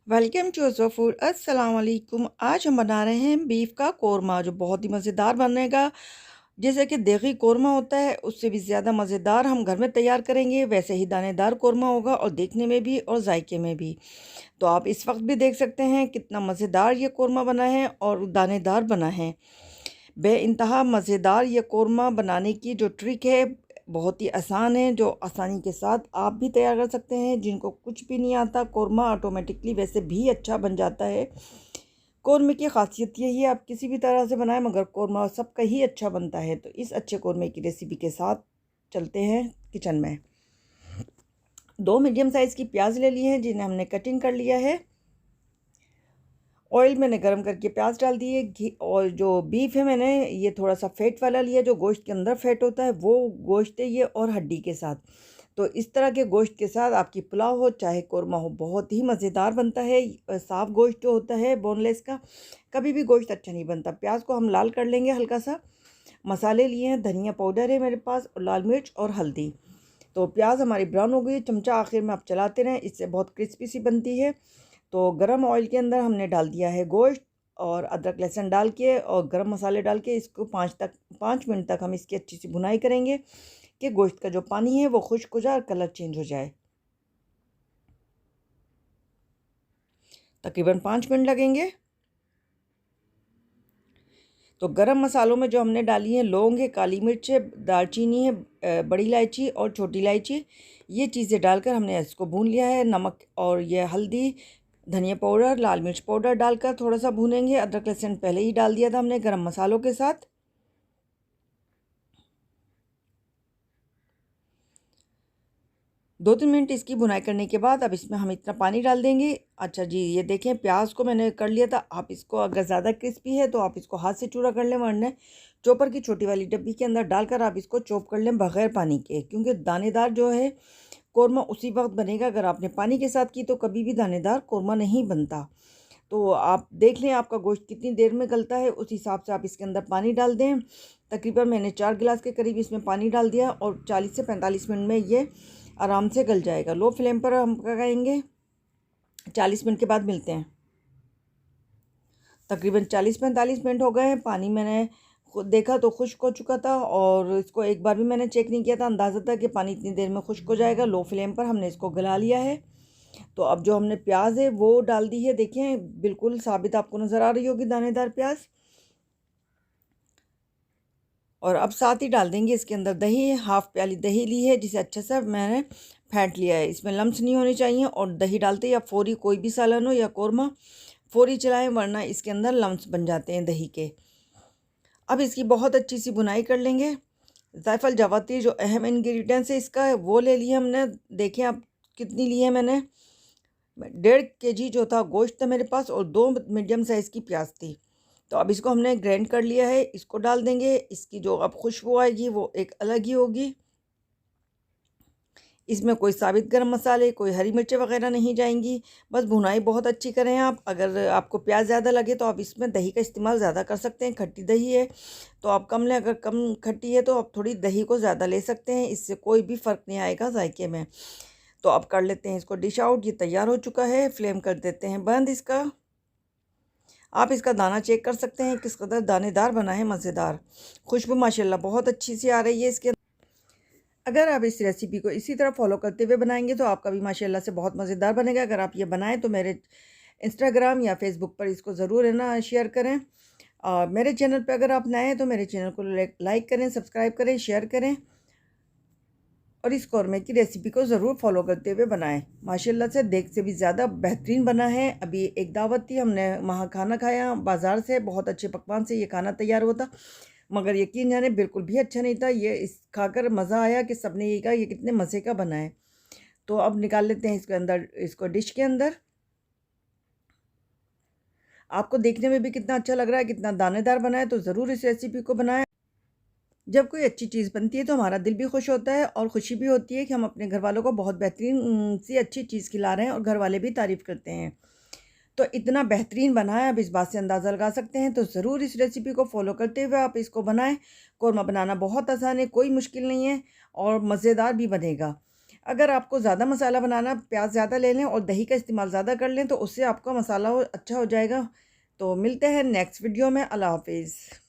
Welcome to Azha food. अस्सलाम वालेकुम। आज हम बना रहे हैं बीफ का कोरमा, जो बहुत ही मज़ेदार बनेगा। जैसे कि देगी कोरमा होता है, उससे भी ज़्यादा मज़ेदार हम घर में तैयार करेंगे। वैसे ही दानेदार कोरमा होगा, और देखने में भी और जायके में भी। तो आप इस वक्त भी देख सकते हैं कितना मज़ेदार ये कोरमा बना है और दानेदार बना है। बेइंतहा मज़ेदार ये कोरमा बनाने की जो ट्रिक है, बहुत ही आसान है, जो आसानी के साथ आप भी तैयार कर सकते हैं। जिनको कुछ भी नहीं आता, कोरमा ऑटोमेटिकली वैसे भी अच्छा बन जाता है। कोरमे की ख़ासियत यही है, आप किसी भी तरह से बनाएं, मगर कोरमा सबका ही अच्छा बनता है। तो इस अच्छे कोरमे की रेसिपी के साथ चलते हैं किचन में। 2 मीडियम साइज़ की प्याज ले ली हैं, जिन्हें हमने कटिंग कर लिया है। ऑयल मैंने गरम करके प्याज डाल दिए। घी और जो बीफ है, मैंने ये थोड़ा सा फ़ैट वाला लिया। जो गोश्त के अंदर फ़ैट होता है वो गोश्त है ये, और हड्डी के साथ। तो इस तरह के गोश्त के साथ आपकी पुलाव हो चाहे कोरमा हो, बहुत ही मज़ेदार बनता है। साफ़ गोश्त जो होता है बोनलेस का, कभी भी गोश्त अच्छा नहीं बनता। प्याज को हम लाल कर लेंगे हल्का सा। मसाले लिए हैं, धनिया पाउडर है मेरे पास, और लाल मिर्च और हल्दी। तो प्याज हमारी ब्राउन हो गई। चमचा आखिर में आप चलाते रहें, इससे बहुत क्रिस्पी सी बनती है। तो गरम ऑयल के अंदर हमने डाल दिया है गोश्त, और अदरक लहसुन डाल के और गरम मसाले डाल के इसको 5 मिनट तक हम इसकी अच्छी सी भुनाई करेंगे, कि गोश्त का जो पानी है वो खुश्क हो जाए और कलर चेंज हो जाए। तकरीबन 5 मिनट लगेंगे। तो गरम मसालों में जो हमने डाली है, लौंग है, काली मिर्च है, दालचीनी है, बड़ी इलायची और छोटी इलायची, ये चीज़ें डालकर हमने इसको भून लिया है। नमक और ये हल्दी, धनिया पाउडर, लाल मिर्च पाउडर डालकर थोड़ा सा भूनेंगे। अदरक लहसुन पहले ही डाल दिया था हमने गरम मसालों के साथ। 2-3 मिनट इसकी भुनाई करने के बाद अब इसमें हम इतना पानी डाल देंगे। अच्छा जी, ये देखें प्याज को मैंने कर लिया था। आप इसको अगर ज़्यादा क्रिस्पी है तो आप इसको हाथ से चूरा कर लें, वरना चॉपर की छोटी वाली डब्बी के अंदर डालकर आप इसको चॉप कर लें बग़ैर पानी के, क्योंकि दानेदार जो है कोरमा उसी वक्त बनेगा। अगर आपने पानी के साथ की तो कभी भी दानेदार कोरमा नहीं बनता। तो आप देख लें आपका गोश्त कितनी देर में गलता है, उस हिसाब से आप इसके अंदर पानी डाल दें। तकरीबन मैंने 4 गिलास के करीब इसमें पानी डाल दिया, और 40 से 45 मिनट में ये आराम से गल जाएगा। लो फ्लेम पर हम पकाएंगे। 40 मिनट के बाद मिलते हैं। तकरीबन 40-45 मिनट हो गए हैं। पानी मैंने खुद देखा तो खुश्क हो चुका था, और इसको एक बार भी मैंने चेक नहीं किया था। अंदाज़ा था कि पानी इतनी देर में खुश्क हो जाएगा। लो फ्लेम पर हमने इसको गला लिया है। तो अब जो हमने प्याज है वो डाल दी है। देखें बिल्कुल साबित आपको नज़र आ रही होगी दानेदार प्याज। और अब साथ ही डाल देंगे इसके अंदर दही। हाफ़ प्याली दही ली है, जिसे अच्छे से मैंने फेंट लिया है। इसमें लम्स नहीं होने चाहिए, और दही डालते या फ़ौरी कोई भी सालन हो या कोरमा फ़ौरी चलाएं, वरना इसके अंदर लम्स बन जाते हैं दही के। अब इसकी बहुत अच्छी सी भुनाई कर लेंगे। जायफल जावित्री जो अहम इंग्रेडिएंट्स है इसका, वो ले लिया हमने। देखें आप कितनी ली है मैंने। 1.5 kg जो था गोश्त था मेरे पास, और 2 मीडियम साइज़ की प्याज थी। तो अब इसको हमने ग्राइंड कर लिया है, इसको डाल देंगे। इसकी जो अब खुशबू आएगी वो एक अलग ही होगी। इसमें कोई साबित गरम मसाले, कोई हरी मिर्चें वगैरह नहीं जाएंगी। बस भुनाई बहुत अच्छी करें आप। अगर आपको प्याज ज़्यादा लगे तो आप इसमें दही का इस्तेमाल ज़्यादा कर सकते हैं। खट्टी दही है तो आप कम लें, अगर कम खट्टी है तो आप थोड़ी दही को ज़्यादा ले सकते हैं। इससे कोई भी फ़र्क नहीं आएगा जायके में। तो अब कर लेते हैं इसको डिश आउट। ये तैयार हो चुका है। फ्लेम कर देते हैं बंद इसका। आप इसका दाना चेक कर सकते हैं किस कदर दानेदार बना है, मज़ेदार। खुशबू माशाल्लाह बहुत अच्छी सी आ रही है इसके। अगर आप इस रेसिपी को इसी तरह फॉलो करते हुए बनाएंगे तो आपका भी माशाल्लाह से बहुत मज़ेदार बनेगा। अगर आप ये बनाएं तो मेरे इंस्टाग्राम या फेसबुक पर इसको ज़रूर है ना शेयर करें। और मेरे चैनल पर अगर आप नए हैं तो मेरे चैनल को लाइक करें, सब्सक्राइब करें, शेयर करें, और इस कौरमे की रेसिपी को ज़रूर फॉलो करते हुए बनाएं। माशाल्लाह से देख से भी ज़्यादा बेहतरीन बना है। अभी एक दावत थी, हमने वहाँ खाना खाया बाज़ार से। बहुत अच्छे पकवान से ये खाना तैयार हुआ था, मगर यकीन जाने बिल्कुल भी अच्छा नहीं था। ये इस खाकर मज़ा आया कि सबने ये कहा ये कितने मज़े का बना है। तो अब निकाल लेते हैं इसके अंदर, इसको डिश के अंदर। आपको देखने में भी कितना अच्छा लग रहा है, कितना दानेदार बना है। तो ज़रूर इस रेसिपी को बनाएं। जब कोई अच्छी चीज़ बनती है तो हमारा दिल भी खुश होता है, और खुशी भी होती है कि हम अपने घर वालों को बहुत बेहतरीन सी अच्छी चीज़ खिला रहे हैं, और घर वाले भी तारीफ़ करते हैं। तो इतना बेहतरीन बना है, आप इस बात से अंदाज़ा लगा सकते हैं। तो ज़रूर इस रेसिपी को फॉलो करते हुए आप इसको बनाएं। कौरमा बनाना बहुत आसान है, कोई मुश्किल नहीं है, और मज़ेदार भी बनेगा। अगर आपको ज़्यादा मसाला बनाना, प्याज ज़्यादा ले लें और दही का इस्तेमाल ज़्यादा कर लें तो उससे आपका मसाला अच्छा हो जाएगा। तो मिलते हैं नेक्स्ट वीडियो में। अल्लाह हाफ़िज़।